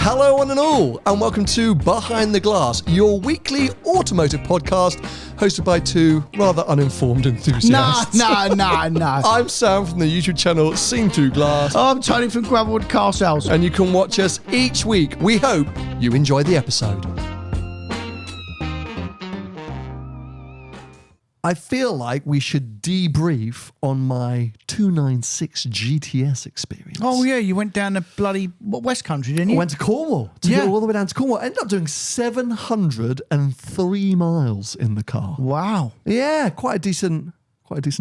Hello one and all, and welcome to Behind the Glass, your weekly automotive podcast hosted by two rather uninformed enthusiasts. No. I'm Sam from the YouTube channel Seen Through Glass. I'm Tony from Gravelwood Car Sales. And you can watch us each week. We hope you enjoy the episode. I feel like we should debrief on my 296 GTS experience. Oh, yeah, you went down the bloody West Country, didn't you? I went to Cornwall, go all the way down to Cornwall. I ended up doing 703 miles in the car. Wow. Yeah, quite a decent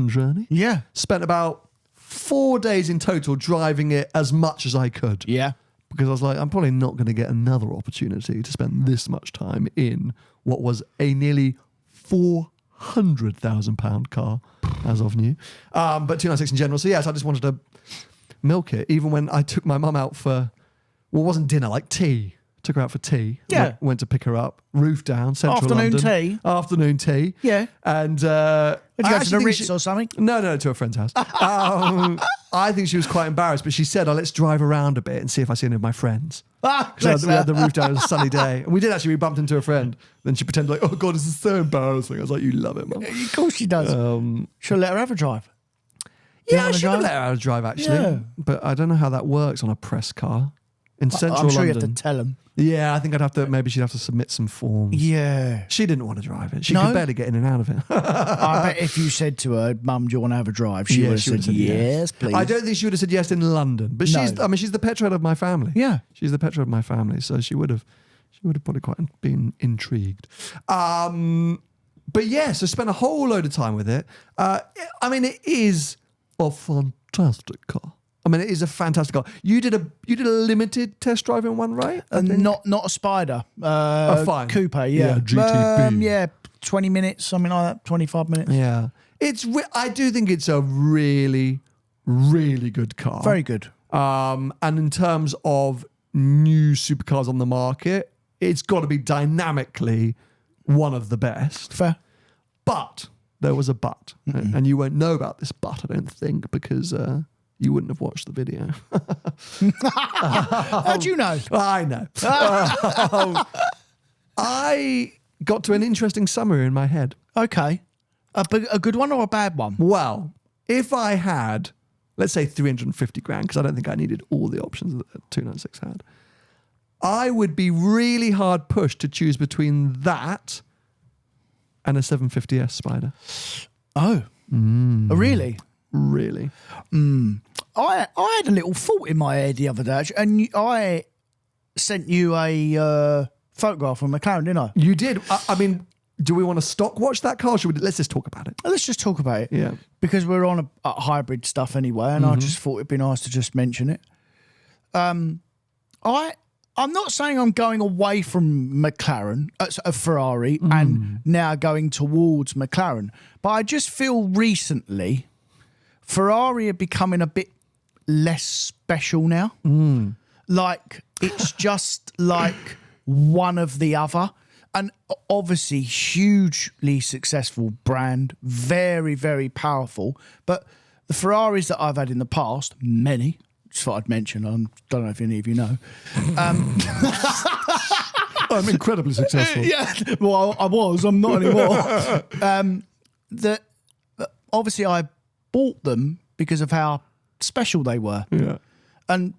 journey. Yeah. Spent about 4 days in total driving it as much as I could. Yeah. Because I was like, I'm probably not going to get another opportunity to spend this much time in what was a nearly £400,000 car as of new. But 296 in general. So yes, I just wanted to milk it. Even when I took my mum out for, well, it wasn't dinner, like tea. Took her out for tea. Yeah. Went to pick her up. Roof down, central London. Afternoon tea. Yeah. And did you go to the Ritz or something? No, to a friend's house. I think she was quite embarrassed, but she said, let's drive around a bit and see if I see any of my friends. We had the roof down, it was a sunny day. And we did actually, we bumped into a friend. Then she pretended like, oh God, this is so embarrassing. I was like, you love it, Mum. Of course she does. She'll let her have a drive. Yeah, I should have let her have a drive, actually. Yeah. But I don't know how that works on a press car. In central London. I'm sure you have to tell them. Yeah, I think maybe she'd have to submit some forms. Yeah. She didn't want to drive it. She could barely get in and out of it. I bet if you said to her, Mum, do you want to have a drive? She would have said yes, please. I don't think she would have said yes in London. But she's the petrolhead of my family. Yeah. She's the petrolhead of my family. So she would have probably quite been intrigued. But yeah, so spent a whole load of time with it. It is a fantastic car. It is a fantastic car. You did a limited test drive in one, right? Not a Spider. Fine. Coupe, yeah. Yeah, GTB. 20 minutes, something like that, 25 minutes. Yeah. I do think it's a really, really good car. Very good. And in terms of new supercars on the market, it's got to be dynamically one of the best. Fair. But there was a but. And you won't know about this but, I don't think, because... you wouldn't have watched the video. How do you know? I know. I got to an interesting summary in my head. Okay. A good one or a bad one? Well, if I had, let's say 350 grand, because I don't think I needed all the options that 296 had, I would be really hard pushed to choose between that and a 750S Spider. Oh. Really? Really? I had a little thought in my head the other day, and I sent you a photograph from McLaren, didn't I? You did. Do we want to stock watch that car? Let's just talk about it. Let's just talk about it. Yeah. Because we're on a hybrid stuff anyway, and I just thought it'd be nice to just mention it. I'm not saying I'm going away from McLaren, a Ferrari, and now going towards McLaren, but I just feel recently Ferrari are becoming a bit less special now. Like, it's just like one of the other. And obviously, hugely successful brand, very, very powerful. But the Ferraris that I've had in the past, many, just thought I'd mention, I don't know if any of you know. I'm incredibly successful. Yeah, well, I was. I'm not anymore. Obviously, I bought them because of how special they were. Yeah. And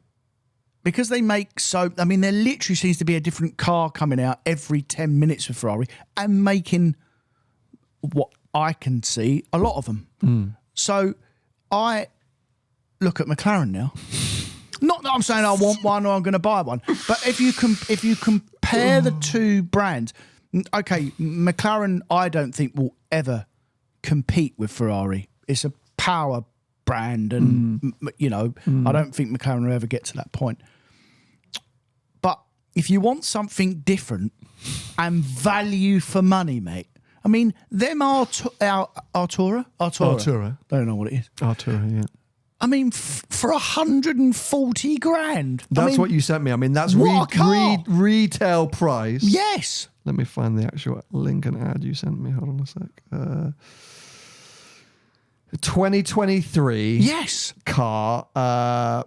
because they make there literally seems to be a different car coming out every 10 minutes with Ferrari and making what I can see a lot of them. So I look at McLaren now. Not that I'm saying I want one or I'm going to buy one, but if you compare the two brands, okay, McLaren I don't think will ever compete with Ferrari. It's a power brand and I don't think McLaren will ever get to that point. But if you want something different and value for money, mate, them Artura? Don't know what it is. Artura, yeah. For 140 grand. That's what you sent me. That's retail price. Yes. Let me find the actual link and ad you sent me. Hold on a sec. 2023 Yes. car.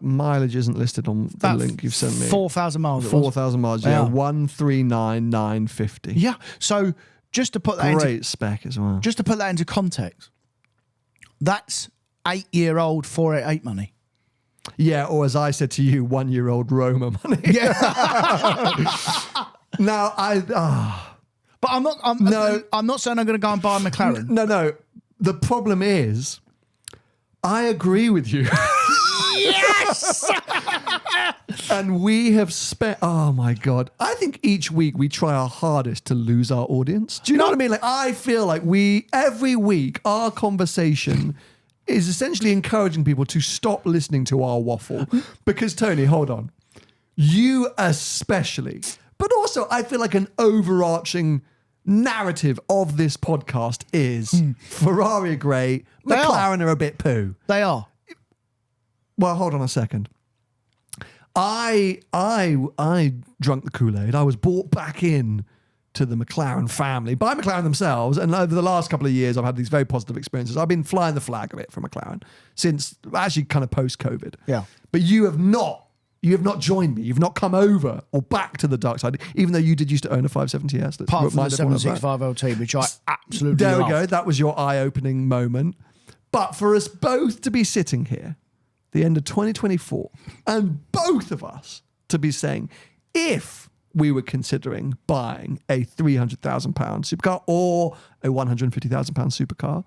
Mileage isn't listed on the link you've sent me. 4,000 miles. 4,000 miles, yeah. 139,950. Yeah. So just to put that Great spec as well. just to put that into context, that's 8-year-old 488 money. Yeah, or as I said to you, 1-year-old Roma money. Yeah. Now, But I'm not saying I'm going to go and buy a McLaren. No. The problem is, I agree with you. Yes. And we have spent, oh my God, I think each week we try our hardest to lose our audience. Do you know what I mean? Like, I feel like every week, our conversation is essentially encouraging people to stop listening to our waffle. Because, Tony, hold on. You especially, but also I feel like an overarching narrative of this podcast is Ferrari are great, McLaren are a bit poo. They are. Well, hold on a second. I drunk the Kool-Aid. I was brought back in to the McLaren family by McLaren themselves, and over the last couple of years I've had these very positive experiences. I've been flying the flag a bit for McLaren since actually kind of post-COVID. Yeah. But you have not joined me. You've not come over or back to the dark side, even though you did used to own a 570S. Apart from the 765 LT, which I absolutely There love. we go. That was your eye-opening moment. But for us both to be sitting here, the end of 2024, and both of us to be saying, if we were considering buying a £300,000 supercar or a £150,000 supercar,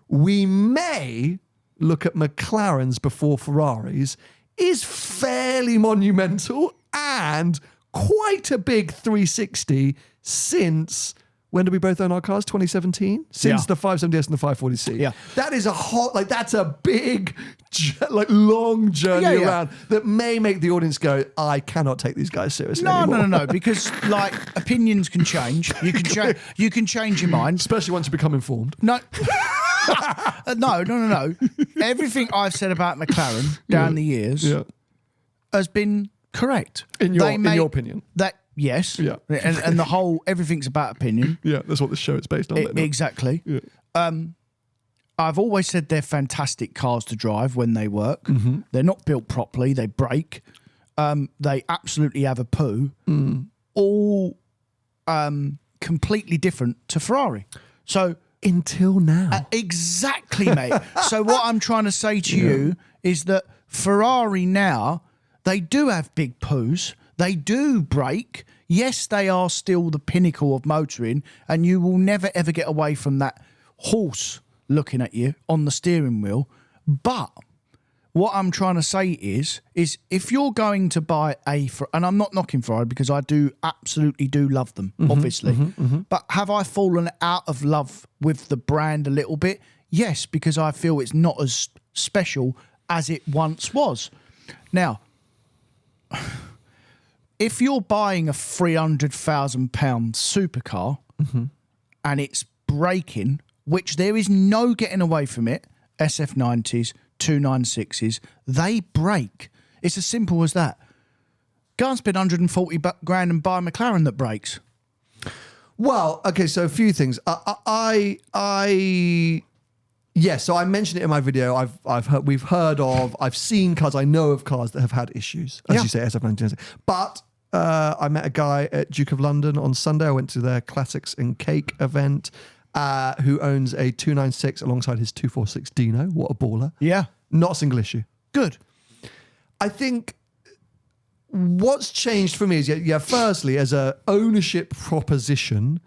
we may look at McLarens before Ferraris, is fairly monumental and quite a big 360 since, when did we both own our cars? 2017? Since the 570S and the 540C. Yeah. That is that's a big, long journey around that may make the audience go, I cannot take these guys seriously anymore. No, because opinions can change. You can change your mind. Especially once you become informed. No. No. Everything I've said about McLaren down the years has been correct. In your opinion. Yes. Yeah. And the whole, everything's about opinion. Yeah, that's what the show is based on. Exactly. Yeah. I've always said they're fantastic cars to drive when they work. Mm-hmm. They're not built properly. They break. They absolutely have a poo. All completely different to Ferrari. So until now. Exactly, mate. So what I'm trying to say to you is that Ferrari now, they do have big poos. They do break. Yes, they are still the pinnacle of motoring, and you will never, ever get away from that horse looking at you on the steering wheel. But what I'm trying to say is if you're going to buy and I'm not knocking Ferrari because I absolutely do love them, obviously. But have I fallen out of love with the brand a little bit? Yes, because I feel it's not as special as it once was. Now, if you're buying a £300,000 supercar and it's braking, which there is no getting away from it, SF90s, 296s, they break. It's as simple as that. Go and spend 140 grand and buy a McLaren that breaks. Well, okay, so a few things. So I mentioned it in my video. I've seen cars. I know of cars that have had issues, as you say, SF90. But I met a guy at Duke of London on Sunday. I went to their Classics and Cake event, who owns a 296 alongside his 246 Dino. What a baller. Yeah. Not a single issue. Good. I think what's changed for me is, firstly, as a ownership proposition,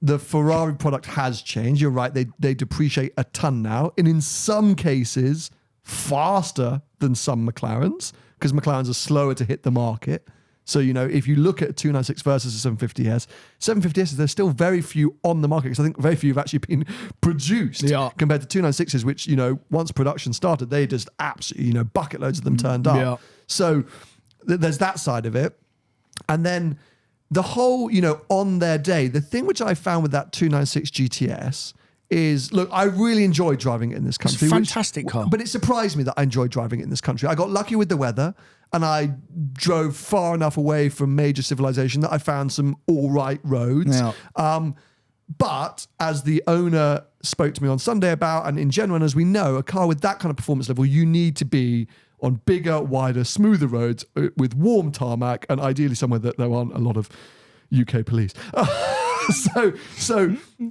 the Ferrari product has changed. You're right. They depreciate a ton now. And in some cases, faster than some McLarens, because McLarens are slower to hit the market. So, if you look at a 296 versus a 750S, 750Ss, there's still very few on the market because I think very few have actually been produced compared to 296s, which, once production started, they just absolutely, bucket loads of them turned up. Yeah. So there's that side of it. And then the whole, on their day, the thing which I found with that 296 GTS is, look, I really enjoy driving it in this country. It's a fantastic car. But it surprised me that I enjoyed driving it in this country. I got lucky with the weather, and I drove far enough away from major civilization that I found some all right roads. Yeah. But as the owner spoke to me on Sunday about, and in general, and as we know, a car with that kind of performance level, you need to be on bigger, wider, smoother roads with warm tarmac, and ideally somewhere that there aren't a lot of UK police. So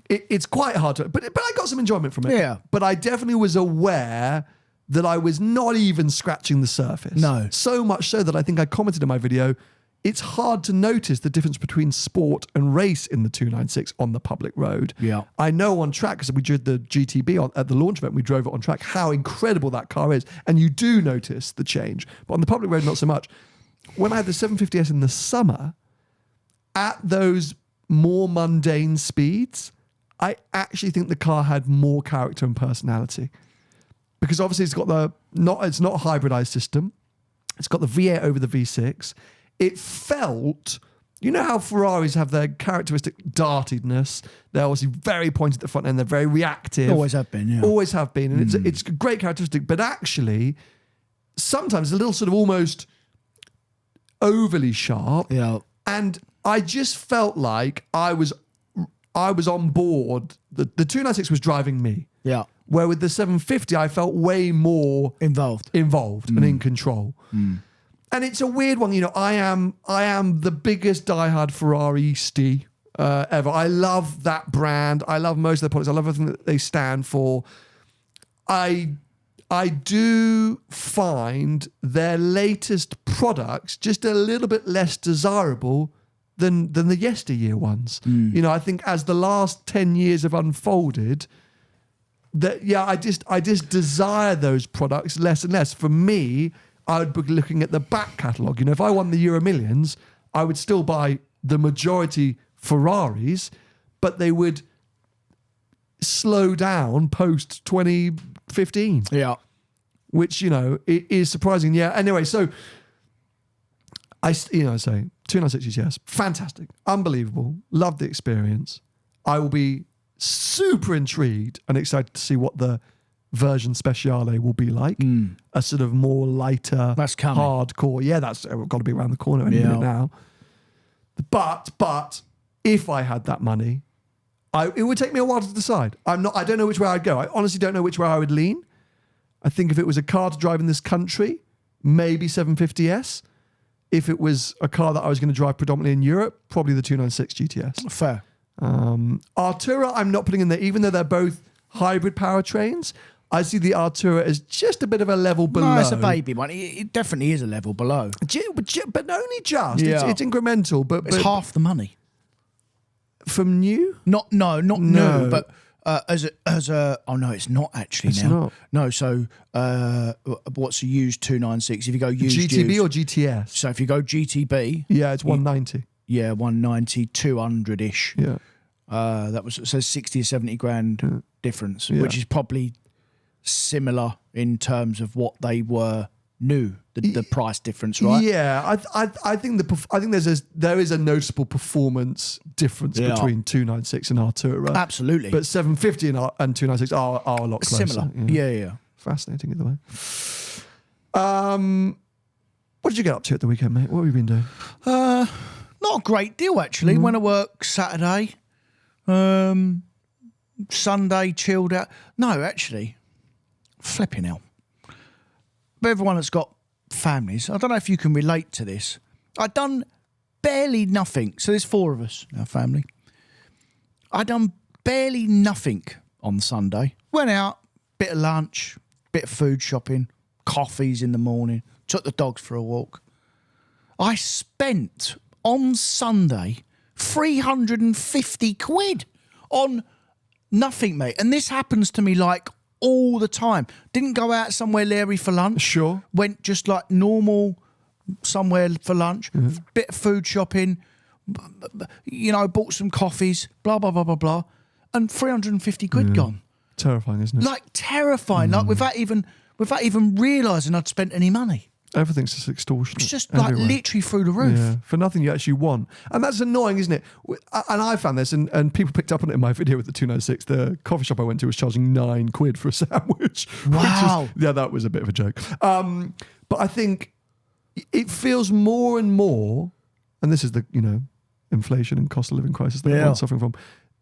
it's quite hard to, but I got some enjoyment from it. Yeah. But I definitely was aware that I was not even scratching the surface. No. So much so that I think I commented in my video, it's hard to notice the difference between sport and race in the 296 on the public road. Yeah. I know on track, because we did the GTB at the launch event, we drove it on track, how incredible that car is. And you do notice the change. But on the public road, not so much. When I had the 750S in the summer, at those more mundane speeds, I actually think the car had more character and personality. Because obviously it's not a hybridized system. It's got the V8 over the V6. It felt, you know how Ferraris have their characteristic dartedness. They're obviously very pointed at the front end. They're very reactive. Always have been, yeah. Always have been. And it's a great characteristic. But actually, sometimes a little sort of almost overly sharp. Yeah. And I just felt like I was on board. The 296 was driving me. Yeah. Where with the 750, I felt way more Involved and in control. And it's a weird one. You know, I am the biggest diehard Ferraristi ever. I love that brand. I love most of their products. I love everything that they stand for. I do find their latest products just a little bit less desirable than the yesteryear ones. You know, I think as the last 10 years have unfolded, I just desire those products less and less. For me, I would be looking at the back catalogue. You know, if I won the Euro Millions, I would still buy the majority Ferraris, but they would slow down post 2015. Yeah. Which, you know, it is surprising. Yeah. Anyway, so I say 296 GTS, fantastic, unbelievable, loved the experience. I will be super intrigued and excited to see what the version speciale will be like. A sort of more lighter, that's coming. hardcore. Yeah, that's got to be around the corner any minute now. But if I had that money, it would take me a while to decide. I don't know which way I'd go. I honestly don't know which way I would lean. I think if it was a car to drive in this country, maybe 750S. If it was a car that I was going to drive predominantly in Europe, probably the 296 GTS. Fair. Artura, I'm not putting in there, even though they're both hybrid powertrains. I see the Artura as just a bit of a level below. No, it's a baby one. It definitely is a level below. But only just. Yeah. It's incremental. But it's half the money. From new? Not new, but as a oh no, it's not actually it's now. Not. No, so what's a used 296? If you go used GTB or GTS? So if you go GTB, yeah, it's 190. Yeah, 190, 200-ish. Yeah. That was, so 60 or 70 grand difference, which is probably similar in terms of what they were new, the price difference, right? Yeah, I think there is a noticeable performance difference between 296 and Artura. Absolutely. But 750 and 296 are a lot closer. Similar. Yeah. Fascinating either way. What did you get up to at the weekend, mate? What have you been doing? Not a great deal, actually. Went to work Saturday. Sunday, chilled out. No, actually, flipping hell. But everyone that's got families, I don't know if you can relate to this. I'd done barely nothing. So there's 4 of us, our family. I'd done barely nothing on Sunday. Went out, bit of lunch, bit of food shopping, coffees in the morning, took the dogs for a walk. I spent on Sunday 350 quid on nothing, mate. And this happens to me like all the time. Didn't go out somewhere leery for lunch. Sure. Went just like normal somewhere for lunch. Bit of food shopping. You know, bought some coffees. Blah, blah, blah, blah, blah. And 350 quid gone. Terrifying, isn't it? Like terrifying. Like without even realising I'd spent any money. Everything's just extortionate. It's just like literally through the roof. Yeah, for nothing you actually want. And that's annoying, isn't it? And I found this, and people picked up on it in my video with the 296. The coffee shop I went to was charging 9 quid for a sandwich. Wow. That was a bit of a joke. But I think it feels more and more, and this is the, inflation and cost of living crisis that everyone's suffering from.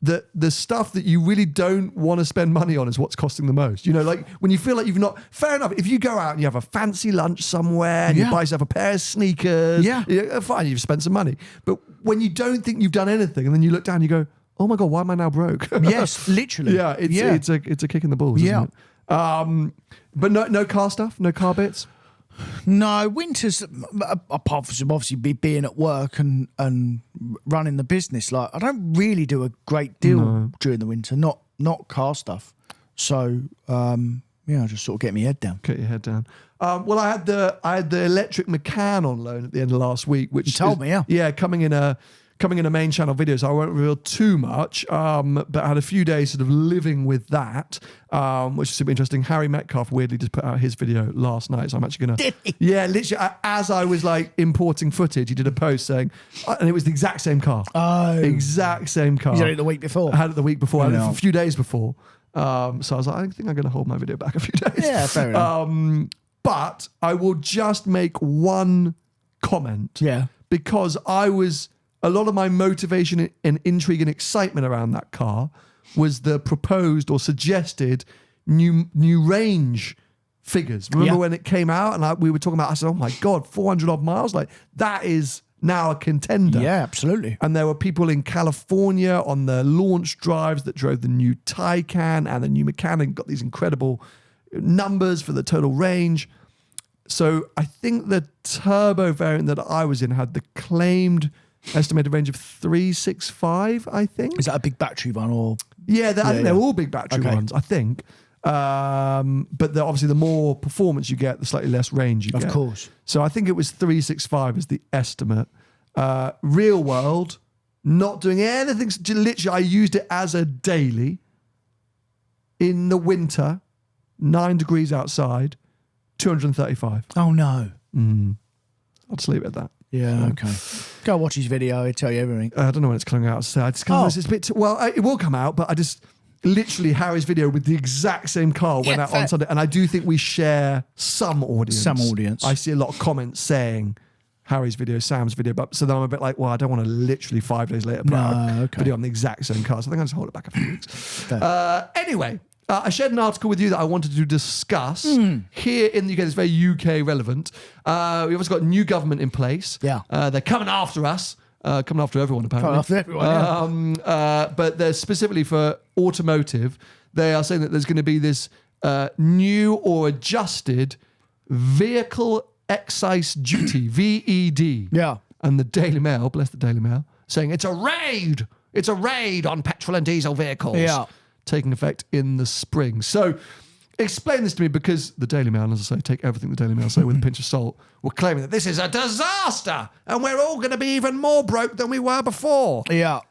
the stuff that you really don't want to spend money on is what's costing the most. You know, like when you feel like you've not, fair enough, if you go out and you have a fancy lunch somewhere and you buy yourself a pair of sneakers, fine, you've spent some money. But when you don't think you've done anything and then you look down and you go, oh my God, why am I now broke? Yes, literally. It's a kick in the balls, isn't it? But no car stuff, no car bits? No, winters, apart from obviously being at work and running the business, like I don't really do a great deal during the winter, not car stuff. So I just sort of get my head down. Get your head down. Well, I had the electric McLaren on loan at the end of last week, which you told me, coming in a main channel video, so I won't reveal too much, but I had a few days sort of living with that, which is super interesting. Harry Metcalf weirdly just put out his video last night, so I'm actually going to... Yeah, literally, as I was like importing footage, he did a post saying, and it was the exact same car. Oh. Exact same car. You had it the week before? I had it the week before, I had it a few days before. So I was like, I think I'm going to hold my video back a few days. Yeah, fair enough. But I will just make one comment. Yeah. Because a lot of my motivation and intrigue and excitement around that car was the proposed or suggested new range figures. Remember when it came out and we were talking about, I said, oh my God, 400 odd miles. Like that is now a contender. Yeah, absolutely. And there were people in California on the launch drives that drove the new Taycan and the new Macan and got these incredible numbers for the total range. So I think the turbo variant that I was in had the claimed estimated range of 365, I think. Is that a big battery one or? Yeah, I think they're all big battery ones, I think. But obviously the more performance you get, the slightly less range you get. Of course. So I think it was 365 is the estimate. Real world, not doing anything. Literally, I used it as a daily in the winter, 9 degrees outside, 235. Oh, no. I'll just leave it at that. Yeah, okay. Go watch his video. He'll tell you everything. I don't know when it's coming out. So I just it's a bit it will come out, but I just literally Harry's video with the exact same car went out on Sunday, and I do think we share some audience. I see a lot of comments saying Harry's video, Sam's video, but so then I'm a bit like, well, I don't want to literally 5 days later put out a video on the exact same car, so I think I'll just hold it back a few weeks. Anyway. I shared an article with you that I wanted to discuss here in the UK. It's very UK relevant. We've obviously got a new government in place. Yeah. They're coming after us. Coming after everyone, apparently. Coming after everyone, but they're specifically for automotive. They are saying that there's going to be this new or adjusted vehicle excise duty, VED. Yeah. And the Daily Mail, bless the Daily Mail, saying it's a raid. It's a raid on petrol and diesel vehicles. Yeah. Taking effect in the spring. So explain this to me, because the Daily Mail, as I say, take everything the Daily Mail say with a pinch of salt, were claiming that this is a disaster and we're all going to be even more broke than we were before. Yeah.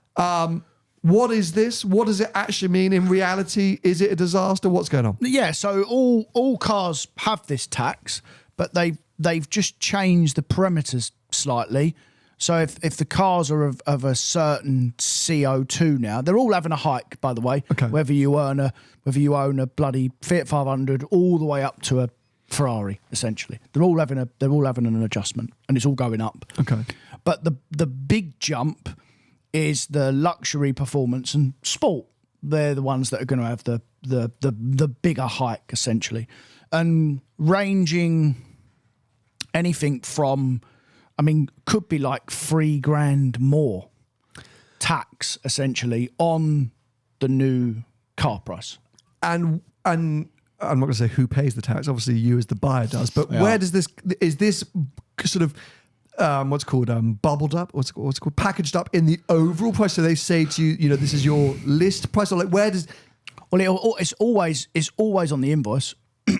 What is this? What does it actually mean in reality? Is it a disaster? What's going on? Yeah, so all cars have this tax, but they've just changed the parameters slightly. So if the cars are of a certain CO2 now, they're all having a hike, by the way. Okay. Whether you own a bloody Fiat 500 all the way up to a Ferrari, essentially, they're all having an adjustment, and it's all going up. Okay. But the big jump is the luxury, performance, and sport. They're the ones that are going to have the bigger hike, essentially, and ranging anything from, I mean, could be like $3,000 more tax, essentially, on the new car price. And I'm not going to say who pays the tax. Obviously, you as the buyer does. But where does this? Is this sort of what's called bubbled up? What's it called? Packaged up in the overall price? So they say to you, this is your list price, or like where does? Well, it's always on the invoice.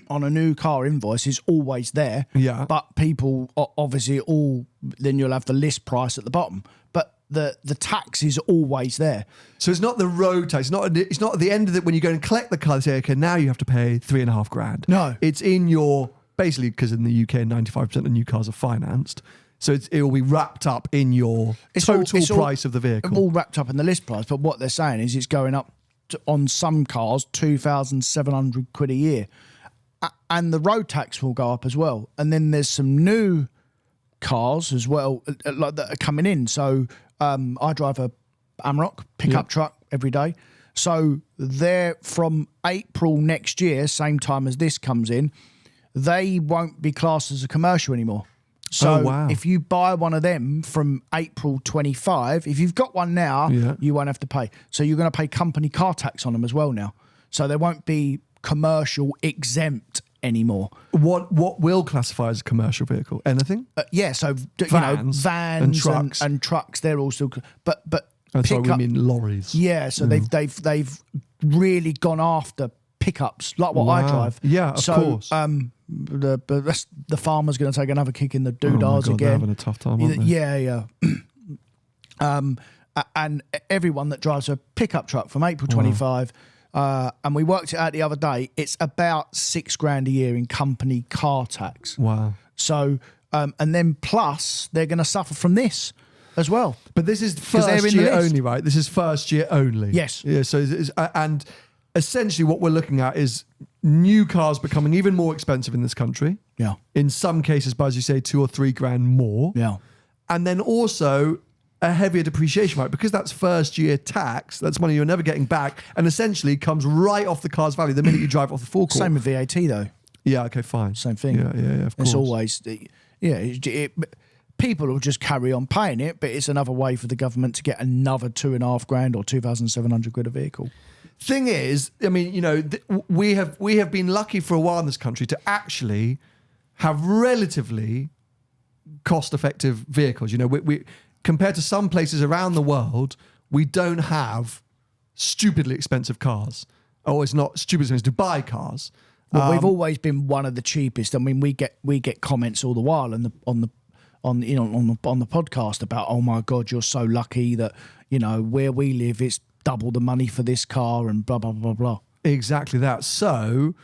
On a new car invoice is always there. Yeah. But people obviously then you'll have the list price at the bottom. But the tax is always there. So it's not the road tax. It's not at the end of it when you go and collect the car. They say, okay, now you have to pay $3,500. No. It's in your, basically, because in the UK 95% of new cars are financed. So it will be wrapped up in your total price of the vehicle. All wrapped up in the list price. But what they're saying is it's going up on some cars £2,700 a year. And the road tax will go up as well. And then there's some new cars as well, like that are coming in. So I drive a Amarok pickup truck, every day. So they're from April next year, same time as this comes in, they won't be classed as a commercial anymore. So if you buy one of them from April 25, if you've got one now, you won't have to pay. So you're going to pay company car tax on them as well now. So they won't be commercial exempt anymore. What will classify as a commercial vehicle? Anything? So Vans and trucks. They're also, but sorry, we mean lorries. Yeah, so they've really gone after pickups like what I drive. Yeah, of course. The farmer's going to take another kick in the doodads again. They're having a tough time, aren't they? Yeah. And everyone that drives a pickup truck from April 25, and we worked it out the other day, it's about $6,000 a year in company car tax. Wow. So, and then plus they're going to suffer from this as well. But this is first year only, right? This is first year only. Yes. Yeah. So, and essentially what we're looking at is new cars becoming even more expensive in this country. Yeah. In some cases, by, as you say, $2,000 or $3,000 more. Yeah. And then also a heavier depreciation rate, because that's first year tax. That's money you're never getting back, and essentially comes right off the car's value the minute you drive off the forecourt. Same with VAT though. Yeah. Okay. Fine. Same thing. Yeah. Of course. It's always, people will just carry on paying it, but it's another way for the government to get another $2,500 or £2,700 a vehicle. Thing is, I mean, we have been lucky for a while in this country to actually have relatively cost-effective vehicles. We compared to some places around the world, we don't have stupidly expensive cars. Or it's not stupid expensive to buy cars. Well, we've always been one of the cheapest. I mean, we get comments all the while on the podcast about, oh my God, you're so lucky that where we live it's double the money for this car and blah blah blah blah. Exactly that. So,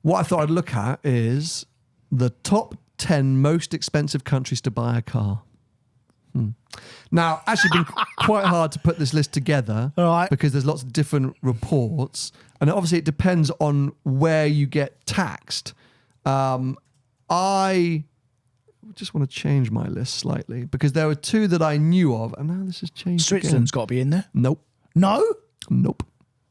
what I thought I'd look at is the top 10 most expensive countries to buy a car. Now, actually, been quite hard to put this list together, all right, because there's lots of different reports, and obviously it depends on where you get taxed. I just want to change my list slightly because there were two that I knew of, and now this has changed. Switzerland's got to be in there. Nope. No. Nope.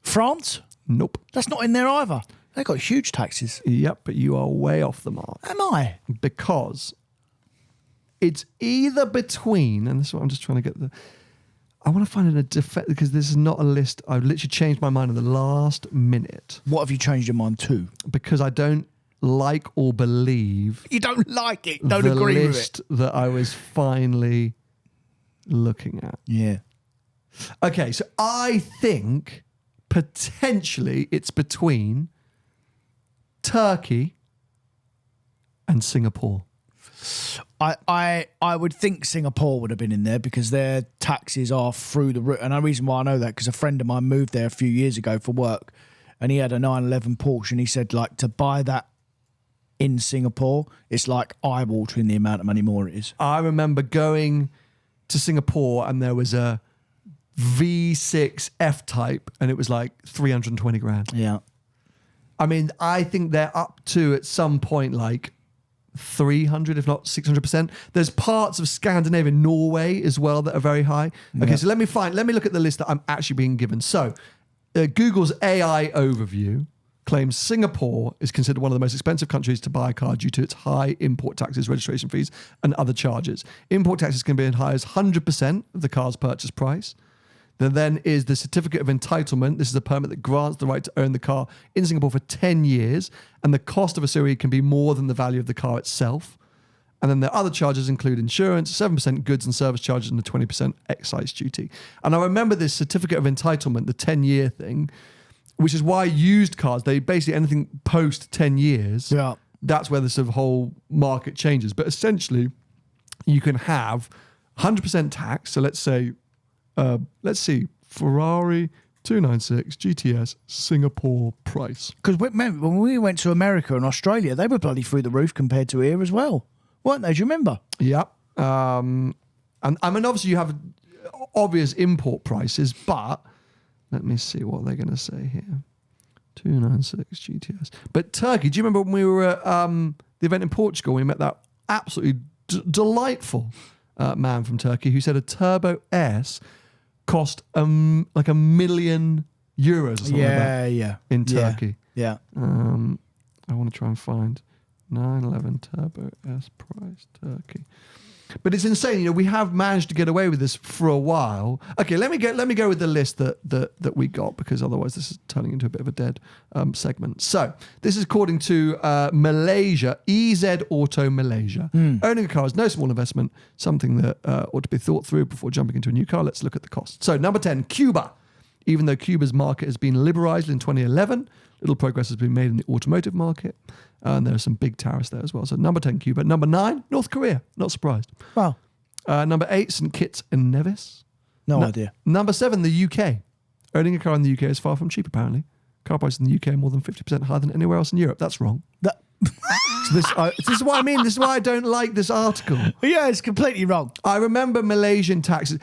France. Nope. That's not in there either. They got huge taxes. Yep, but you are way off the mark. Am I? Because it's either between, and this is what I'm just trying to get I want to find in a defect, because this is not a list. I've literally changed my mind in the last minute. What have you changed your mind to? Because I don't like or believe. You don't like it. Don't agree with it. The list that I was finally looking at. Yeah. Okay, so I think potentially it's between Turkey and Singapore. I would think Singapore would have been in there because their taxes are through the roof. And the reason why I know that, because a friend of mine moved there a few years ago for work, and he had a 911 Porsche, and he said, like, to buy that in Singapore, it's like eye-watering the amount of money more it is. I remember going to Singapore and there was a V6 F-Type and it was like 320 grand. Yeah. I mean, I think they're up to at some point like 300, if not 600%. There's parts of Scandinavia, Norway as well, that are very high. Okay, so let me look at the list that I'm actually being given. So Google's AI overview claims Singapore is considered one of the most expensive countries to buy a car due to its high import taxes, registration fees, and other charges. Import taxes can be as high as 100% of the car's purchase price. There then is the certificate of entitlement. This is a permit that grants the right to own the car in Singapore for 10 years, and the cost of a series can be more than the value of the car itself. And then the other charges include insurance, 7% goods and service charges, and the 20% excise duty. And I remember this certificate of entitlement, the 10-year thing, which is why used cars, they basically anything post 10 years, that's where the sort of whole market changes. But essentially, you can have 100% tax. So let's see, Ferrari 296 GTS Singapore price. Because remember, when we went to America and Australia, they were bloody through the roof compared to here as well, weren't they? Do you remember? Yep. And I mean, obviously you have obvious import prices, but let me see what they're going to say here. 296 GTS. But Turkey, do you remember when we were at the event in Portugal, we met that absolutely delightful man from Turkey who said a Turbo S cost like €1 million or something like that yeah. in Turkey. Yeah. I want to try and find 911 Turbo S price Turkey. But it's insane. We have managed to get away with this for a while. Okay, let me go with the list that we got, because otherwise this is turning into a bit of a dead segment. So this is according to Malaysia, EZ Auto Malaysia. Owning a car is no small investment, something that ought to be thought through before jumping into a new car. Let's look at the cost. So number 10, Cuba. Even though Cuba's market has been liberalized in 2011, little progress has been made in the automotive market. And there are some big tariffs there as well. So number 10, Cuba. Number 9, North Korea. Not surprised. Wow. Number 8, St. Kitts and Nevis. No idea. Number 7, the UK. Owning a car in the UK is far from cheap, apparently. Car prices in the UK are more than 50% higher than anywhere else in Europe. That's wrong. So this is what I mean. This is why I don't like this article. Yeah, it's completely wrong. I remember Malaysian taxes.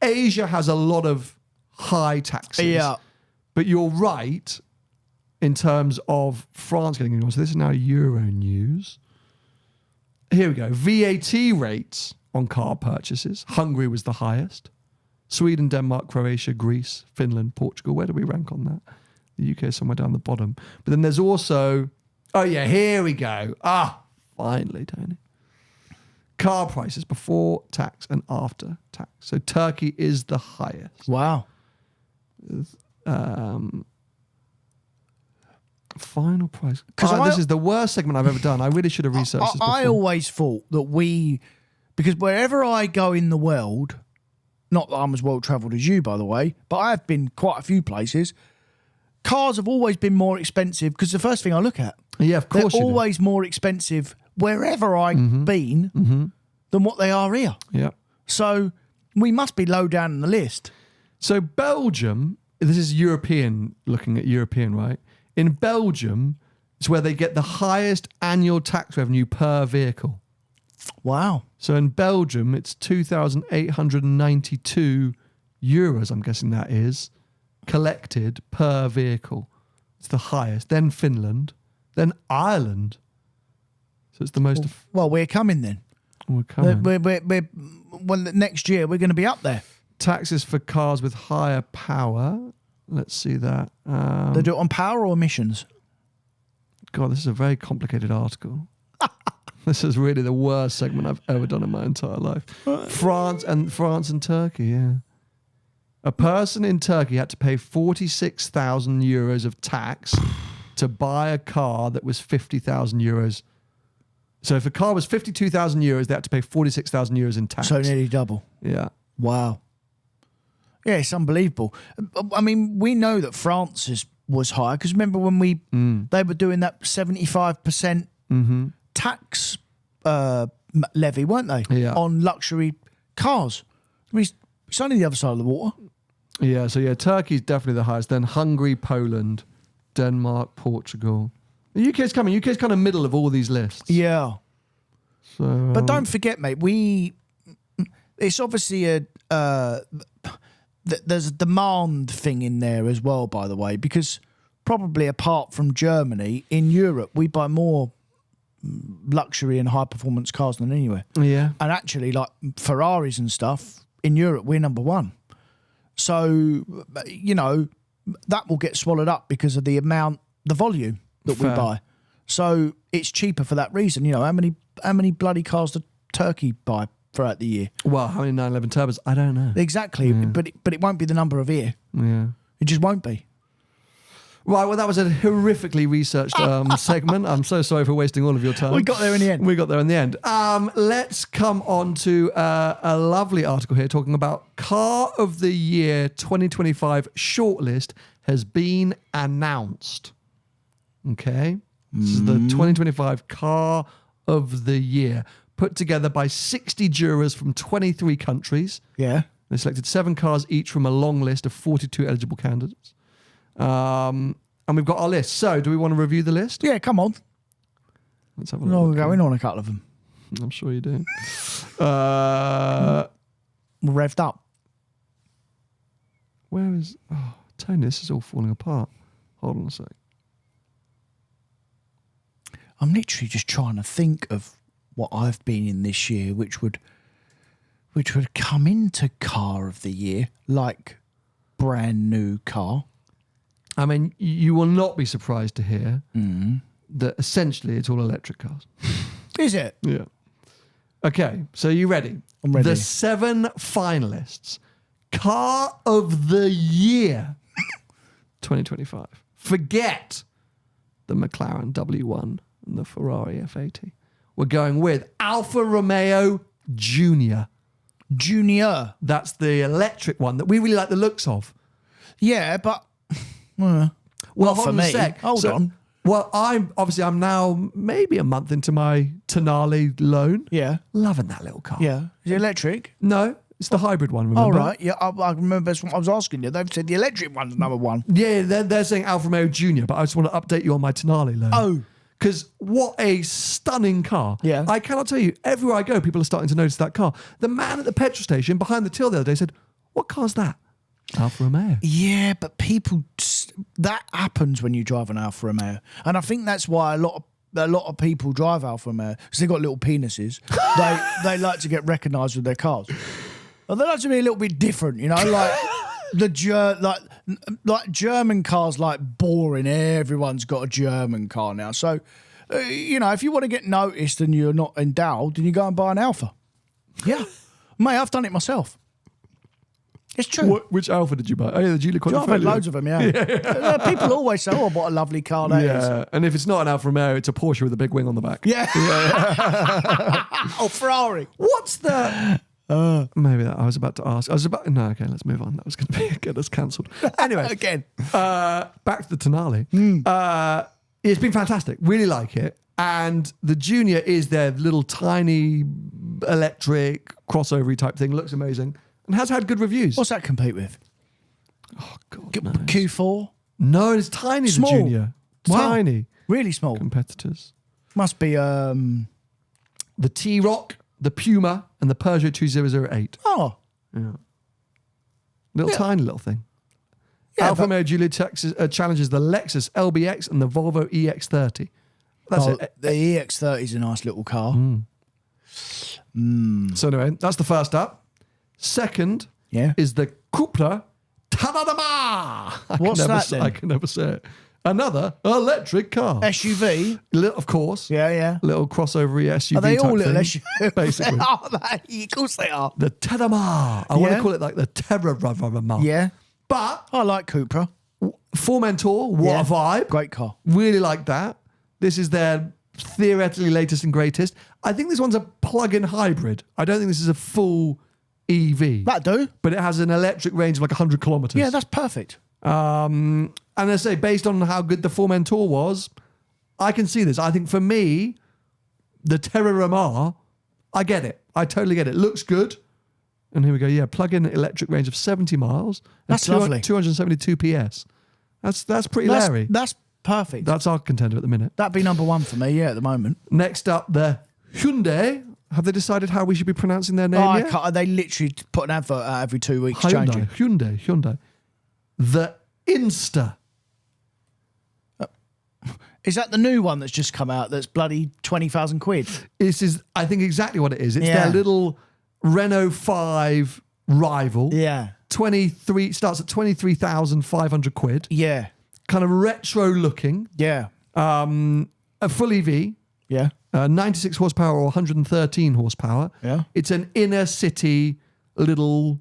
Asia has a lot of high taxes. Yeah. But you're right in terms of France getting involved. So this is now Euro News. Here we go. VAT rates on car purchases. Hungary was the highest. Sweden, Denmark, Croatia, Greece, Finland, Portugal. Where do we rank on that? The UK is somewhere down the bottom. But then there's also... Oh, yeah, here we go. Finally, Tony. Car prices before tax and after tax. So Turkey is the highest. Wow. Final price. This is the worst segment I've ever done. I really should have researched this before. I always thought that because wherever I go in the world, not that I'm as well travelled as you, by the way, but I have been quite a few places, cars have always been more expensive because the first thing I look at. Yeah, of course. They're always more expensive wherever I've been than what they are here. Yeah. So we must be low down on the list. So Belgium, this is European, looking at European, right? In Belgium, it's where they get the highest annual tax revenue per vehicle. Wow. So in Belgium, it's 2,892 euros, I'm guessing that is, collected per vehicle. It's the highest. Then Finland. Then Ireland. So it's the most... Well, we're coming then. We're coming. Well, next year, we're going to be up there. Taxes for cars with higher power. Let's see that. They do it on power or emissions? God, this is a very complicated article. This is really the worst segment I've ever done in my entire life. France and Turkey, yeah. A person in Turkey had to pay 46,000 euros of tax to buy a car that was 50,000 euros. So if a car was 52,000 euros, they had to pay 46,000 euros in tax. So nearly double. Yeah. Wow. Yeah, it's unbelievable. I mean, we know that France was higher because remember when they were doing that 75% tax levy, weren't they? Yeah. On luxury cars. I mean, it's only the other side of the water. Yeah, so yeah, Turkey's definitely the highest. Then Hungary, Poland, Denmark, Portugal. The UK's coming. UK's kind of middle of all these lists. Yeah. So, but don't forget, mate, it's obviously there's a demand thing in there as well, by the way, because probably apart from Germany, in Europe, we buy more luxury and high performance cars than anywhere. Yeah. And actually, like Ferraris and stuff, in Europe, we're number one. So, that will get swallowed up because of the volume that we buy. So it's cheaper for that reason. How many bloody cars does Turkey buy throughout the year? Well, how many 911 Turbos? I don't know. Exactly. Yeah. But it won't be the number of here. Yeah. It just won't be. Right, well, that was a horrifically researched segment. I'm so sorry for wasting all of your time. We got there in the end. Let's come on to a lovely article here talking about Car of the Year 2025 shortlist has been announced. Okay? This is the 2025 Car of the Year, put together by 60 jurors from 23 countries. Yeah. They selected 7 cars each from a long list of 42 eligible candidates. And we've got our list. So, do we want to review the list? Yeah, come on. Let's have a look. We'll go in on a couple of them. I'm sure you do. We're revved up. Where is... Oh, Tony, this is all falling apart. Hold on a sec. I'm literally just trying to think of what I've been in this year, which would which would come into car of the year, like brand new car. I mean, you will not be surprised to hear that essentially it's all electric cars. Is it? Yeah. Okay, so you ready? I'm ready. The 7 finalists. Car of the Year 2025. Forget the McLaren W1 and the Ferrari F80. We're going with Alfa Romeo Junior. Junior. That's the electric one that we really like the looks of. Yeah, but Well, not hold for on me. a sec. Hold on. Well, I'm now maybe a month into my Tonale loan. Yeah. Loving that little car. Yeah. Is it electric? No, it's the hybrid one, remember? All right. Yeah, I remember that's what I was asking you. They've said the electric one's number one. Yeah, they're saying Alfa Romeo Junior, but I just want to update you on my Tonale loan. Oh. Because what a stunning car. Yeah. I cannot tell you, everywhere I go, people are starting to notice that car. The man at the petrol station behind the till the other day said, what car's that? Alfa Romeo. Yeah, but that happens when you drive an Alfa Romeo, and I think that's why a lot of people drive Alfa Romeo because they've got little penises. they like to get recognised with their cars. But they like to be a little bit different, you know, like like German cars, like boring. Everyone's got a German car now, so you know, if you want to get noticed and you're not endowed, then you go and buy an Alfa. Yeah, mate, I've done it myself. It's true. Which Alfa did you buy? Oh, yeah, the Giulia I've had loads of them, yeah. People always say, oh, what a lovely car that is. Yeah, and if it's not an Alfa Romeo, it's a Porsche with a big wing on the back. Yeah. Oh, Ferrari. What's the... maybe that I was about to ask. No, okay, let's move on. That was going to get us cancelled. Anyway. Again. Back to the Tonale. It's been fantastic. Really like it. And the Junior is their little tiny electric crossover type thing. Looks amazing. And has had good reviews. What's that compete with? Oh, God, no. Q4? No, it's tiny, Small. the Junior. Wow. Tiny. Really small. Competitors. Must be, The T-Roc, the Puma, and the Peugeot 2008. oh. Yeah. Tiny little thing. Yeah, Alfa but- Romeo Giulia challenges the Lexus LBX and the Volvo EX30. That's it. The EX30 is a nice little car. So anyway, that's the first up. Second Yeah. is the Cupra Tanadama. What's that then? I can never say it. Another electric car. SUV? Of course. Yeah, yeah. Little crossover SUV Are they type all little thing, SUVs? basically. Are they? Of course they are. The Tadama. I want Yeah. to call it like the Terrorama. Yeah. But I like Cupra. Formentor, what Yeah. a vibe. Great car. Really like that. This is their theoretically latest and greatest. I think this one's a plug-in hybrid. I don't think this is a full EV. That do? But it has an electric range of like 100 kilometers. Yeah, that's perfect. And I say, based on how good the Formentor was, I can see this. I think for me, the Terrorama, I get it. I totally get it. Looks good. And here we go. Yeah, plug-in electric range of 70 miles. And That's lovely. 272 PS. That's pretty Larry. That's perfect. That's our contender at the minute. That'd be number one for me, yeah, at the moment. Next up, the Hyundai. Have they decided how we should be pronouncing their name Oh, I yet? can't, they literally put an advert out every 2 weeks Hyundai. changing. Hyundai. The Insta. Is that the new one that's just come out that's bloody 20,000 quid? This is, I think, exactly what it is. It's Yeah. their little Renault 5 rival. Yeah. 23 starts at 23,500 quid. Yeah. Kind of retro looking. Yeah. A full EV. Yeah. 96 horsepower or 113 horsepower. Yeah. It's an inner city little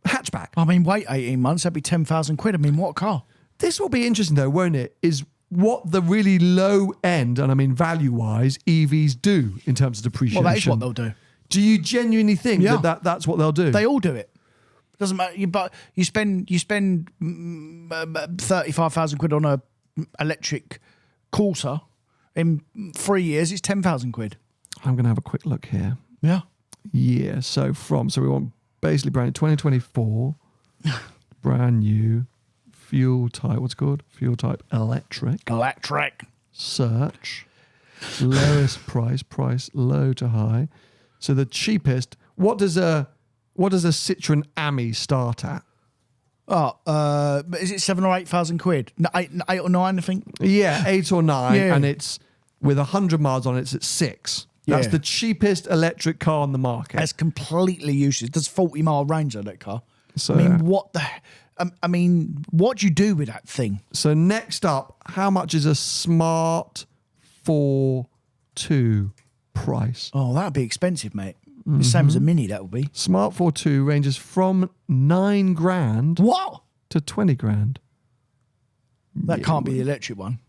hatchback. I mean, wait 18 months, that'd be 10,000 quid. I mean, what a car? This will be interesting though, won't it? Is what the really low end, and I mean value wise, EVs do in terms of depreciation. Well, that is what they'll do. Do you genuinely think Yeah. that's what they'll do? They all do it. Doesn't matter. You spend 35,000 quid on a electric Corsa. In 3 years, it's 10,000 quid. I'm going to have a quick look here. Yeah. Yeah, so we want basically brand new 2024, brand new, fuel type, what's it called? Fuel type electric. Electric. Search. Lowest price low to high. So the cheapest, what does a Citroen Ami start at? Oh, but is it 7,000 or 8,000 quid? No, eight or nine, I think. Yeah, 8 or 9, Yeah. and it's with 100 miles on it, it's at 6. That's Yeah. the cheapest electric car on the market. That's completely useless. Does 40-mile range on that car. So- I mean, what the... what do you do with that thing? So next up, how much is a Smart 4.2 price? Oh, that'd be expensive, mate. The same as a Mini, that would be. Smart 4.2 ranges from 9 grand What? to 20 grand. That can't be the electric one.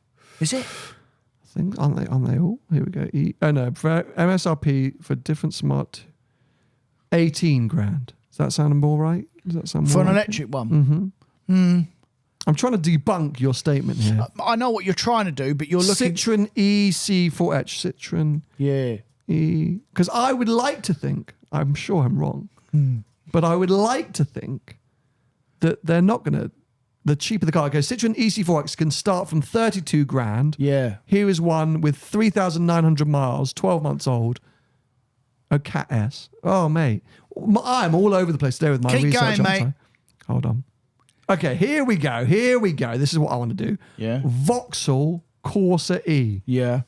Is it? I think, aren't they all? Here we go. For MSRP for different Smart, 18 grand. Does that sound more right? Does that sound For more an like electric one? I'm trying to debunk your statement here. I know what you're trying to do, but you're looking... Citroen EC4H. Citroen Yeah. E... Because I would like to think, I'm sure I'm wrong, but I would like to think that they're not going to... The cheaper the car goes, Citroen EC4X can start from 32 grand. Yeah. Here is one with 3,900 miles, 12 months old. A Cat S. Oh, mate. I'm all over the place today with my Keep research. going, aren't mate. I? Hold on. Okay, here we go. Here we go. This is what I want to do. Yeah. Vauxhall Corsa E. Yeah.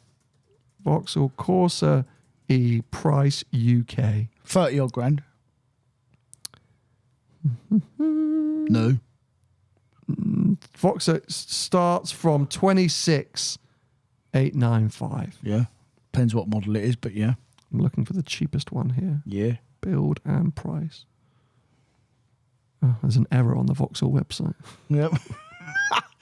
Vauxhall Corsa E price UK. 30-odd grand. No. Vauxhall starts from 26,895. Yeah. Depends what model it is, but yeah. I'm looking for the cheapest one here. Yeah. Build and price. Oh, there's an error on the Vauxhall website. Yep.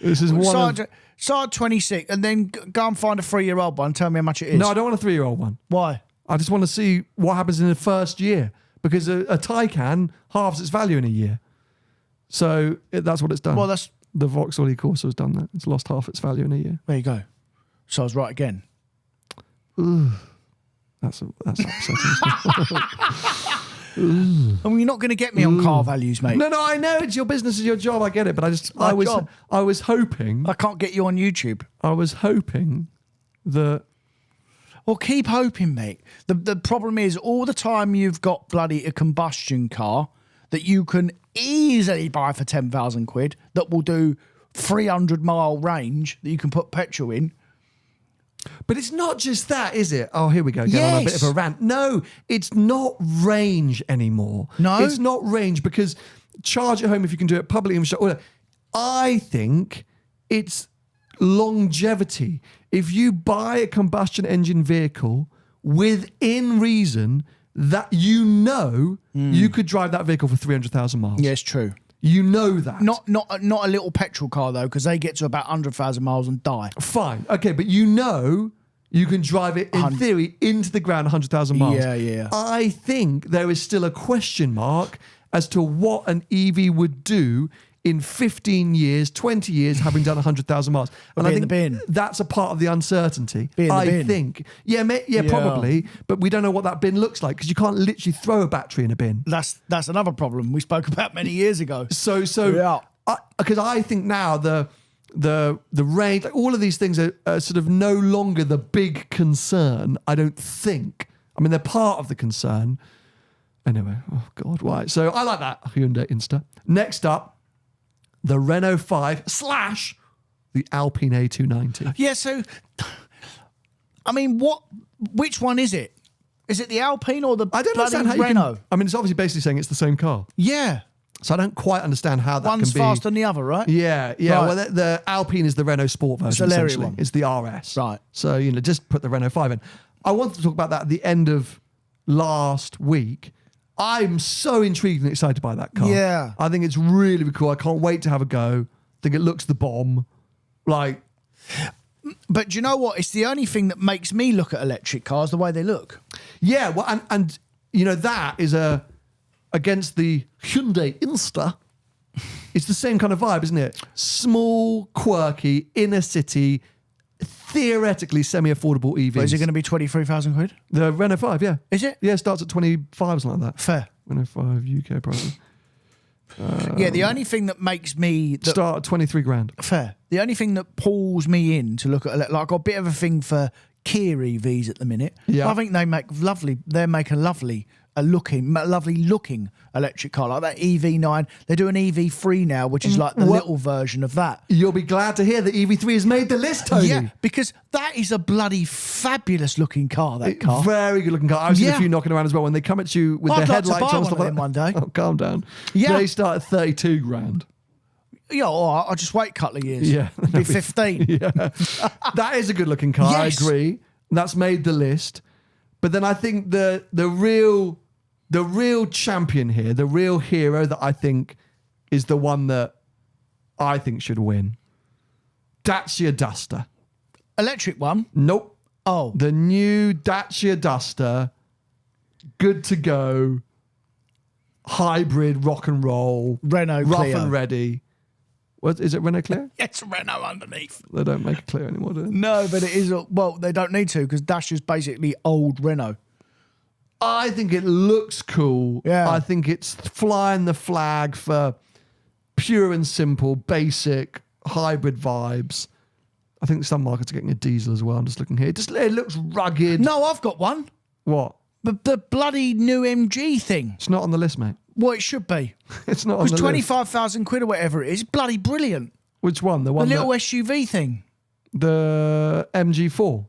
This is one. Start 26 and then go and find a 3-year-old one and tell me how much it is. No, I don't want a 3-year-old one. Why? I just want to see what happens in the first year because a Taycan halves its value in a year. So that's what it's done. Well, that's... The Vauxhall E-Corsa has done that. It's lost half its value in a year. There you go. So I was right again. That's upsetting. I mean, you're not going to get me on car values, mate. No, I know it's your business, it's your job. I get it, but I was hoping I can't get you on YouTube. that. Well, keep hoping, mate. The problem is all the time you've got bloody a combustion car that you can easily buy for 10,000 quid that will do 300-mile range that you can put petrol in. But it's not just that, is it? Oh, here we go. Get on a bit of a rant. No, it's not range anymore. No? It's not range because charge at home if you can do it publicly. I think it's longevity. If you buy a combustion engine vehicle within reason that you could drive that vehicle for 300,000 miles. Yeah, it's true. You know that. Not a little petrol car, though, because they get to about 100,000 miles and die. Fine. Okay, but you can drive it, in theory, into the ground 100,000 miles. Yeah. I think there is still a question mark as to what an EV would do in 15 years, 20 years, having done 100,000 miles. And I think the bin. that's a part of the uncertainty. Be in the bin. Think. Yeah, probably. But we don't know what that bin looks like because you can't literally throw a battery in a bin. That's another problem we spoke about many years ago. So Yeah. Because I think now the range, like all of these things are sort of no longer the big concern. I don't think. I mean, they're part of the concern. Anyway, oh God, why? So I like that Hyundai Insta. Next up, the Renault 5 / the Alpine A290. Yeah, so, I mean, which one is it? Is it the Alpine or the I don't understand how you Renault? can, I mean, it's obviously basically saying it's the same car. Yeah. So I don't quite understand how that One's can be. faster than the other, right? Yeah. Right. Well, the Alpine is the Renault Sport version, Celery essentially. one. It's the RS. Right. So, just put the Renault 5 in. I wanted to talk about that at the end of last week. I'm so intrigued and excited by that car. Yeah. I think it's really, really cool. I can't wait to have a go. I think it looks the bomb. Like... But do you know what? It's the only thing that makes me look at electric cars the way they look. Yeah, well, and that is against the Hyundai Insta. It's the same kind of vibe, isn't it? Small, quirky, inner city, theoretically semi-affordable EVs. But is it going to be 23,000 quid? The Renault 5, yeah. Is it? Yeah, it starts at 25, something like that. Fair. Renault 5 UK prices. Yeah, the only thing that makes me... Start at 23 grand. Fair. The only thing that pulls me in to look at... Like, I've got a bit of a thing for Kia EVs at the minute. Yeah. I think they make a lovely lovely looking electric car like that EV9. They do an EV3 now, which is like the little version of that. You'll be glad to hear that EV3 has made the list, Tony. Yeah, because that is a bloody fabulous looking car. That car, very good looking car. I've seen a few knocking around as well when they come at you with their headlights on and stuff like that. One day. Oh, calm down. Yeah, they start at 32 grand. Yeah, all right, I'll just wait a couple of years. Yeah, be 15. Yeah, that is a good looking car. Yes. I agree. That's made the list. But then I think the real champion here, the real hero that I think is the one that I think should win, Dacia Duster. Electric one? Nope. Oh. The new Dacia Duster, good to go, hybrid, rock and roll, Renault rough Clio. and ready. What is it, Renault Clio? It's Renault underneath. They don't make a Clio anymore, do they? No, but it is, well, they don't need to because Dacia's basically old Renault. I think it looks cool. Yeah. I think it's flying the flag for pure and simple, basic, hybrid vibes. I think some markets are getting a diesel as well. I'm just looking here. It looks rugged. No, I've got one. What? The bloody new MG thing. It's not on the list, mate. Well, it should be. It's not on the It's list. 25,000 quid or whatever it is. Bloody brilliant. Which one? The The one little SUV thing. the MG4? Or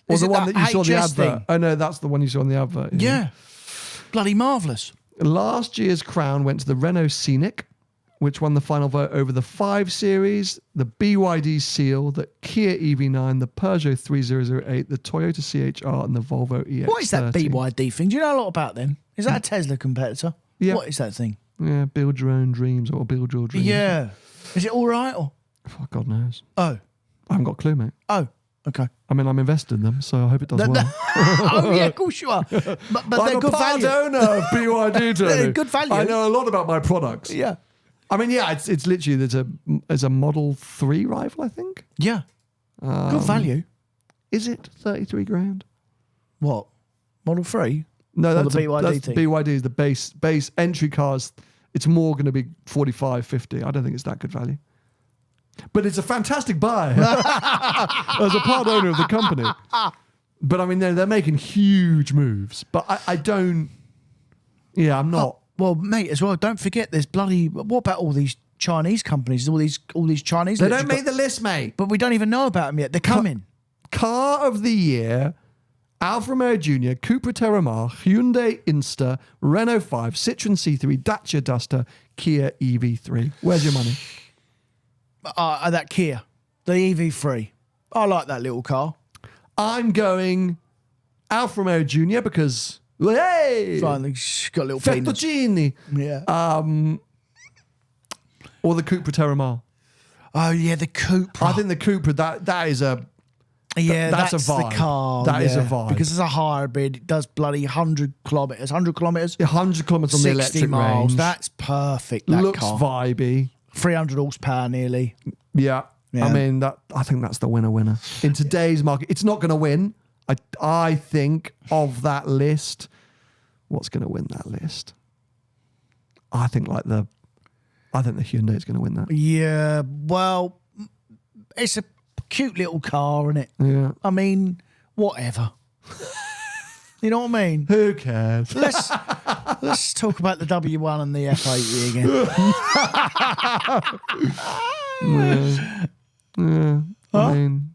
Is the it one that you saw the HS advert? thing? Oh, no, that's the one you saw on the advert. Yeah. Bloody marvellous. Last year's crown went to the Renault Scenic, which won the final vote over the 5 Series, the BYD Seal, the Kia EV9, the Peugeot 3008, the Toyota CHR, and the Volvo EX30. What is that BYD thing? Do you know a lot about them? Is that a Tesla competitor? Yeah. What is that thing? Yeah, build your own dreams or build your dreams. Yeah. Is it all right? Or? Oh, God knows. Oh. I haven't got a clue, mate. Oh. Okay. I mean, I'm invested in them, so I hope it does well. Oh, yeah, of course you are. But they're good value. I'm a part owner of BYD, Tony. They're good value. I know a lot about my products. Yeah. I mean, yeah, it's literally, there's a Model 3 rival, I think. Yeah. Good value. Is it 33 grand? What? Model 3? No, Or that's the BYD that's thing? BYD is the base entry cars. It's more going to be 45, 50. I don't think it's that good value. But it's a fantastic buy as a part owner of the company. But I mean, they're making huge moves. But I don't. Yeah, I'm not. Well, mate, as well, don't forget there's bloody... What about all these Chinese companies? All these Chinese... They don't make the list, mate. But we don't even know about them yet. They're coming. Car of the year: Alfa Romeo Junior, Cupra Terramar, Hyundai Insta, Renault 5, Citroen C3, Dacia Duster, Kia EV3. Where's your money? That Kia. The EV3. I like that little car. I'm going Alfa Romeo Junior because, hey! Finally, she's got a little penis. Fettuccine. Yeah. Or the Cupra Terramar. Oh, yeah, the Cupra. I think the Cupra, that is a... Yeah, that's that's a vibe. the car. That is a yeah. vibe. Because it's a hybrid. It does bloody 100 kilometres. 100 kilometres? 100 kilometres on the 60 electric miles. range. That's perfect, that Looks car. vibey. 300 horsepower nearly. Yeah. Yeah. I mean, I think that's the winner. In today's market, it's not going to win. I think of that list, what's going to win that list? I think the Hyundai is going to win that. Yeah, well, it's a cute little car, isn't it? Yeah. I mean, whatever. You know what I mean? Who cares? Let's talk about the W1 and the F80 again. Yeah. I mean,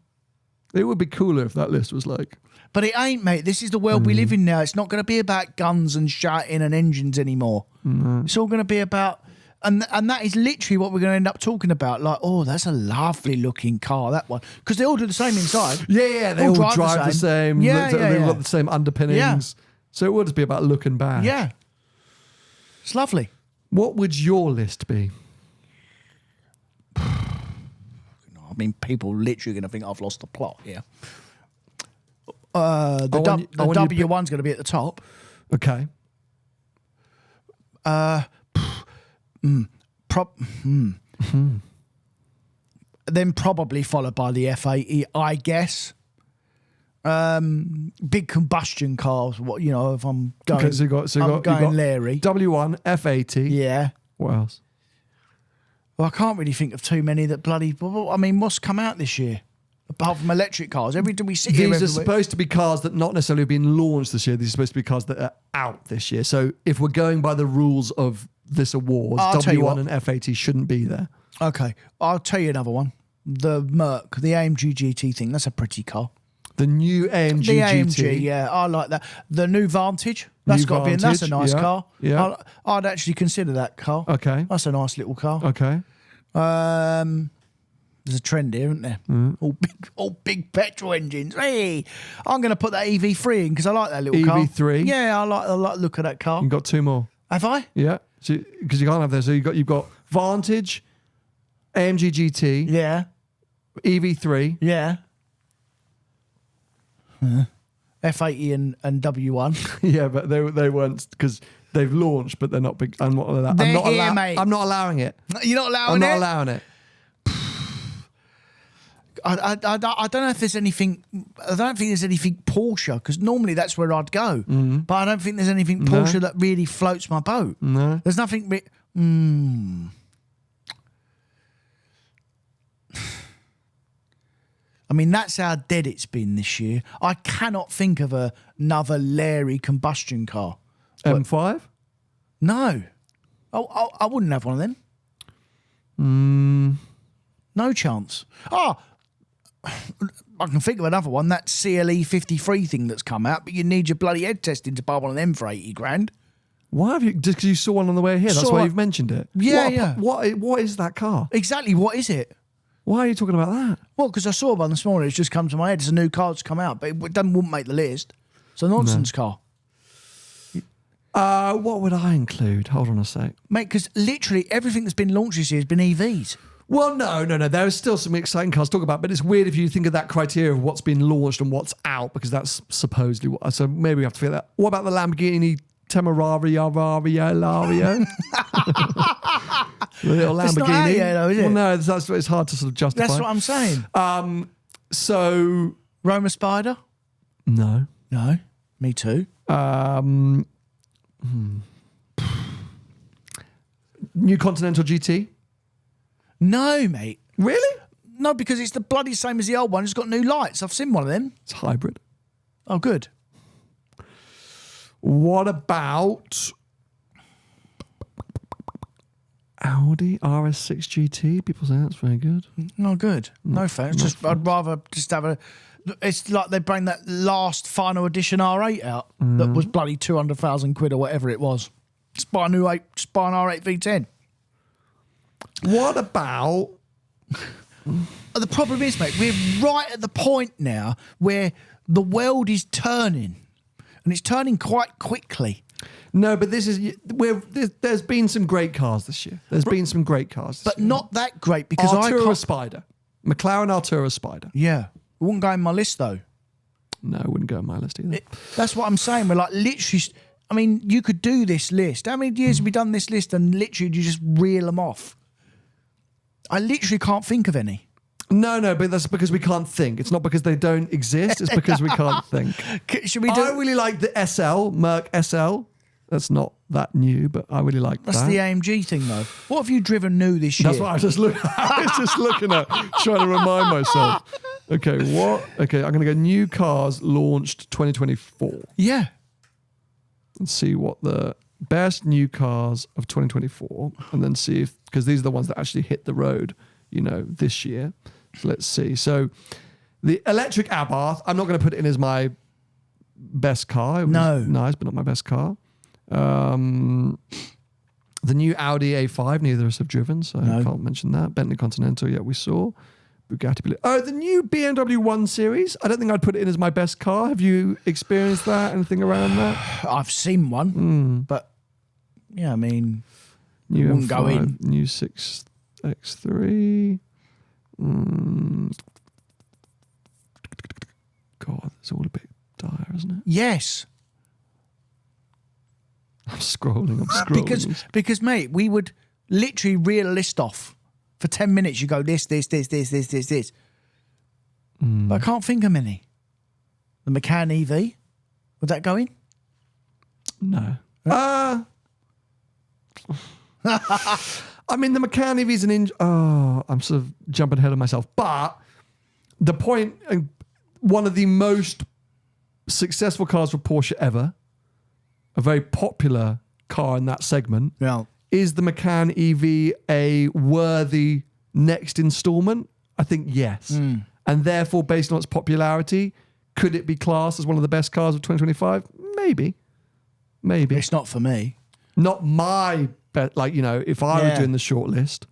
it would be cooler if that list was like... But it ain't, mate. This is the world we live in now. It's not going to be about guns and shouting and engines anymore. It's all going to be about... And that is literally what we're going to end up talking about. Like, oh, that's a lovely looking car, that one. Because they all do the same inside. Yeah, they all drive the same. Yeah, They've got the same underpinnings. Yeah. So it would just be about looking back. Yeah. It's lovely. What would your list be? I mean, people literally going to think I've lost the plot here. The W1's going to be at the top. Okay. Then probably followed by the F80, I guess. Big combustion cars. What if I'm going? Okay, so you got Larry. W1, F80. Yeah. What else? Well, I can't really think of too many that bloody. I mean, what's come out this year? apart from electric cars. Every time we sit here, These are every week- supposed to be cars that not necessarily have been launched this year. These are supposed to be cars that are out this year. So if we're going by the rules of this awards, I'll tell you W1 what. and F80 shouldn't be there. Okay, I'll tell you another one. The Merc, the AMG GT thing. That's a pretty car. The new AMG The GT. AMG, yeah, I like that. The new Vantage. That's New got to be. That's a Vantage, nice yeah, car. yeah. I'd actually consider that car. Okay. That's a nice little car. Okay. There's a trend here, isn't there? All big petrol engines. Hey, I'm going to put that EV3 in because I like that little car. EV3? Yeah, I like the look of that car. You've got two more. Have I? Yeah. Because you can't have those. So you've got Vantage, AMG GT, Yeah, EV3. yeah. F80 and W1. Yeah, but they weren't because they've launched, but they're not big. I'm not allowing. They're here, mate. I'm not allowing it. You're not allowing I'm it? not allowing it. I don't know if there's anything. I don't think there's anything Porsche because normally that's where I'd go. But I don't think there's anything Porsche that really floats my boat. No. There's nothing. I mean, that's how dead it's been this year. I cannot think of another Larry combustion car. M5. No, I wouldn't have one of them. No chance. Oh, I can think of another one. That CLE 53 thing that's come out, but you need your bloody head testing to buy one of them for 80 grand. Why have you? Just because you saw one on the way here. That's Saw why it. you've mentioned it. Yeah, yeah. What is that car? Exactly. What is it? Why are you talking about that? Well, because I saw one this morning. It's just come to my head. It's a new car that's come out, but it wouldn't make the list. It's a nonsense car. What would I include? Hold on a sec. Mate, because literally everything that's been launched this year has been EVs. Well, no. There are still some exciting cars to talk about, but it's weird if you think of that criteria of what's been launched and what's out, because that's supposedly what. So maybe we have to figure that. What about the Lamborghini Temerario? The little Lamborghini. It's not out yet, though, is it? Well, no, it's hard to sort of justify. That's what I'm saying. So Roma Spider? no. No. Me too. New Continental GT. No, mate. Really? No, because it's the bloody same as the old one. It's got new lights. I've seen one of them. It's hybrid. Oh, good. What about Audi RS6 GT? People say that's very good. No, good. No thanks. I'd rather just have a. It's like they bring that last final edition R8 out that was bloody 200,000 quid or whatever it was. Just buy a new just buy an R8 V10. What about? The problem is, mate, we're right at the point now where the world is turning, and it's turning quite quickly. No, but there's been some great cars this year. There's been some great cars, this But year. not that great because Artura Spider, McLaren Artura Spider. Yeah, it wouldn't go in my list though. No, it wouldn't go on my list either. That's what I'm saying. We're like literally. I mean, you could do this list. How many years have we done this list and literally you just reel them off? I literally can't think of any. No, but that's because we can't think. It's not because they don't exist. It's because we can't think. Should we do? I really like the SL, Merc SL. That's not that new, but I really like That's that. the AMG thing, though. What have you driven new this year? That's what I was just looking at, trying to remind myself. Okay, what? Okay, I'm going to go new cars launched 2024. Yeah. And see what the best new cars of 2024, and then see if, because these are the ones that actually hit the road, this year. So let's see. So the electric Abarth, I'm not going to put it in as my best car. It was nice, but not my best car. The new Audi A5, neither of us have driven, so I can't mention that. Bentley Continental, we saw. Bugatti. Oh, the new BMW 1 Series. I don't think I'd put it in as my best car. Have you experienced that? Anything around that? I've seen one, but yeah, I mean, New wouldn't M5, go in. New 6X3. God, it's all a bit dire, isn't it? Yes. I'm scrolling. Because mate, we would literally reel a list off for 10 minutes. You go this. But I can't think of many. The Macan EV, would that go in? No. I mean, the Macan EV is I'm sort of jumping ahead of myself, but the point, one of the most successful cars for Porsche ever, a very popular car in that segment, Yeah. is the Macan EV a worthy next installment? I think yes. And therefore, based on its popularity, could it be classed as one of the best cars of 2025? Maybe. It's not for me. Not my bet. Like, if I were doing the short list.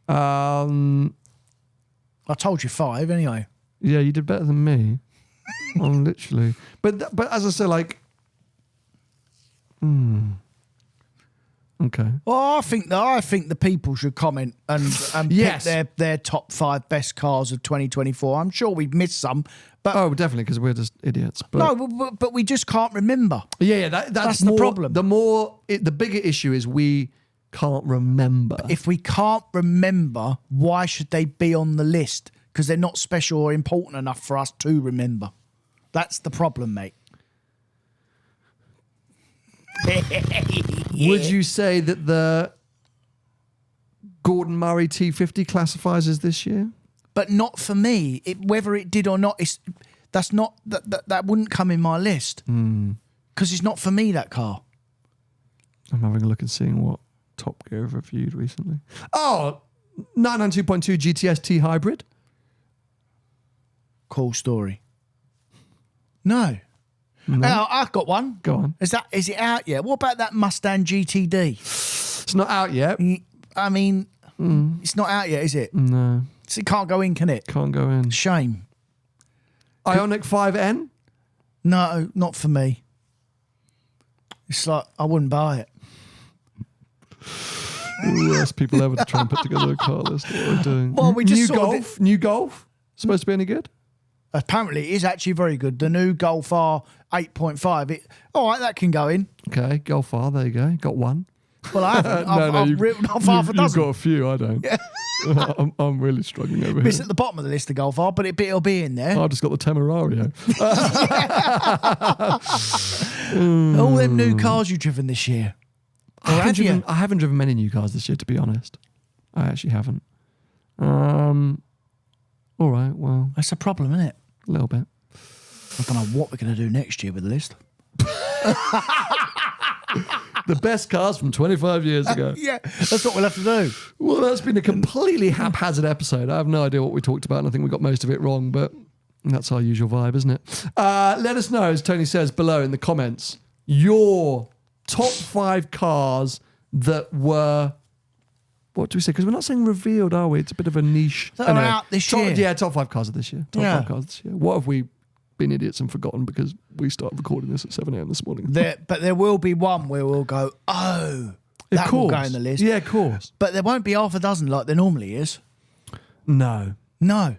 I told you 5 anyway. Yeah, you did better than me. Literally. But as I said, like, okay. Well, I think the people should comment and Yes. pick their top 5 best cars of 2024. I'm sure we've missed some, but Oh, definitely, because we're just idiots. But no, but we just can't remember. yeah, that's the problem. The bigger issue is we can't remember. If we can't remember, why should they be on the list? Because they're not special or important enough for us to remember. That's the problem, mate. Would you say that the Gordon Murray T50 classifies as this year? But not for me. Whether it did or not, that wouldn't come in my list. Because it's not for me, that car. I'm having a look and seeing what Top Gear have reviewed recently. Oh, 992.2 GTS T Hybrid. Cool story. No. Oh, I've got one. Go on. Is it out yet? What about that Mustang GTD? It's not out yet. I mean, it's not out yet, is it? No, So it can't go in, can it? can't go in. Shame. Ioniq 5N. No, not for me. It's like, I wouldn't buy it. Worst people ever to try and put together a car list. What are they doing? Well, we just new sort of Golf. New Golf. Supposed to be any good? Apparently, it is actually very good. The new Golf R 8.5. All right, that can go in. Okay, Golf R. There you go. Got one. Well, I haven't. I've written off half a dozen. You've got a few. I don't. I'm really struggling over It's here. at the bottom of the list, the Golf R, but it'll be in there. I've just got the Temerario. All them new cars you've driven this year. Or have you? I haven't driven many new cars this year, to be honest. I actually haven't. All right, well, That's a problem, isn't it? a little bit. I don't know what we're going to do next year with the list. The best cars from 25 years ago. Yeah, that's what we'll have to do. Well, that's been a completely haphazard episode. I have no idea what we talked about, and I think we got most of it wrong, but that's our usual vibe, isn't it? Let us know, as Tony says below in the comments, your top 5 cars that were... What do we say? Because we're not saying revealed, are we? It's a bit of a niche. That are out this year. Yeah, top 5 cars of this year. Top 5 cars this year. What have we been idiots and forgotten because we started recording this at 7 a.m. this morning? But there will be one where we'll go, oh, that will go in the list. Yeah, of course. But there won't be half a dozen like there normally is. No. No.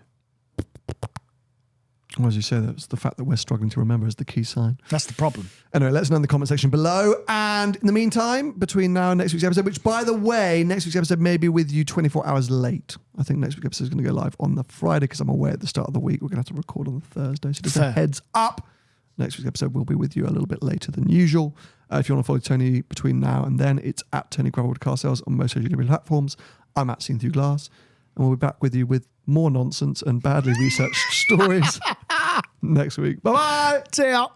Well, as you say, that's the fact that we're struggling to remember is the key sign. That's the problem. Anyway, let us know in the comment section below. And in the meantime, between now and next week's episode, which, by the way, next week's episode may be with you 24 hours late. I think next week's episode is going to go live on the Friday because I'm aware at the start of the week we're going to have to record on the Thursday. So just a heads up. Next week's episode will be with you a little bit later than usual. If you want to follow Tony between now and then, it's at Tony Gravelwood Car Sales on most social media platforms. I'm at Seen Through Glass. And we'll be back with you with more nonsense and badly researched stories next week. Bye-bye. See ya.